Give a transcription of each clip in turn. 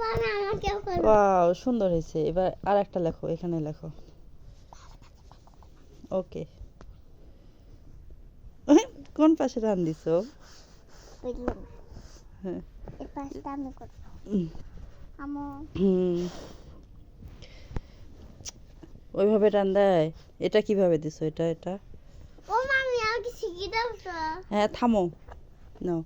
বাবা আমাকেও করো। ওয়াও সুন্দর হয়েছে। এবার আর একটা লেখো, এখানে লেখো। ওকে। কোন পাশে রান দিছো? বুঝলাম। হ্যাঁ। এই পাশটা আমি করব। উম, আমো হুম, ওইভাবে টান দেয়। এটা কিভাবে দিছো? এটা ও মামি আমাকে শিখিয়ে দাও তো। হ্যাঁ থামো। নাও,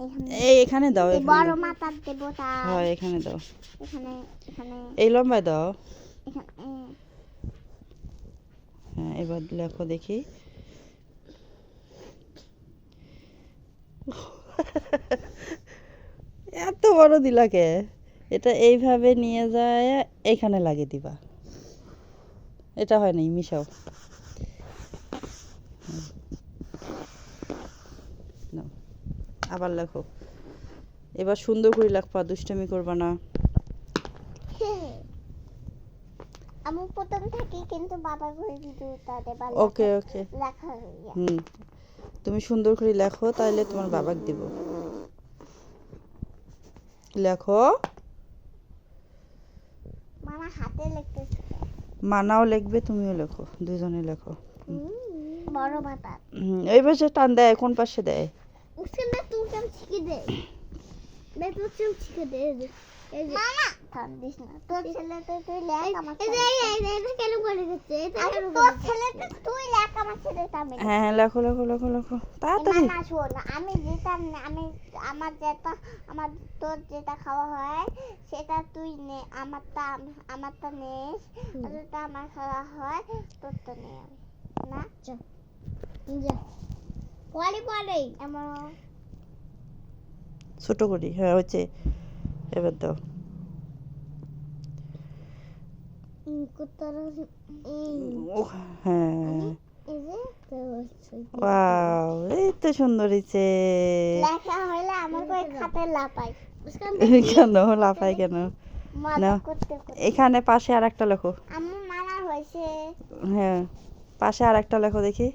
এখানে এখানে দাও, এই এখানে বড় দাও। মাথার দেবো তার। হ্যাঁ এখানে দাও, এখানে এখানে এই লম্বায় দাও। এখানে হ্যাঁ এবার লেখো দেখি। এত বড় দিলা কে? এটা এইভাবে নিয়ে যায় এইখানে লাগিয়ে দিবা। এটা হয় নাই, মিশাও। নাও, আবার লেখো। এবার সুন্দর করে লেখবা, দুষ্টামি করবা না। আমি প্রথম থেকে কিন্তু বাবার ঘরে ভিডিওটা দেবা। ওকে ওকে। লেখা হুম, তুমি সুন্দর করে লেখো, তাইলে তোমার বাবাকে দিব। লেখো। মামা হাতে লিখতেছে। মানাও লিখবে, তুমিও লেখো, দুজনে লেখো। বড় মাথা। এই পাশে টান দেয়, কোন পাশে দেয়? उसके मैं तू क्या सीखे दे मैं तू क्या सीखे दे मामा থাম দিস না তোর ছেলেটা তুই লেখ আমার ছেলে এটা কেন করে দিচ্ছে এটা কেন তোর ছেলেটা তুই লেখ আমার ছেলেটা আমি হ্যাঁ হ্যাঁ লেখো লেখো লেখো লেখো তাড়াতাড়ি। না শোন আমি যেটা আমি আমার যেটা আমার তোর যেটা খাওয়া হয় সেটা তুই নে আমারটা নেস আর যেটা আমার খাওয়া হয় তোরটা নে না যা যা পরে পরে এমন ছোট করি, হ্যাঁ হচ্ছে। এবার দাও। ও হ্যাঁ, ওয়াও এই তো সুন্দর হয়েছে। লেখা হইলে আমার কই খাতে লাপাই কেন লাফাই কেন? না, এখানে পাশে আর একটা লেখো। আমার মানা হয়েছে। হ্যাঁ পাশে আর একটা লেখো দেখি।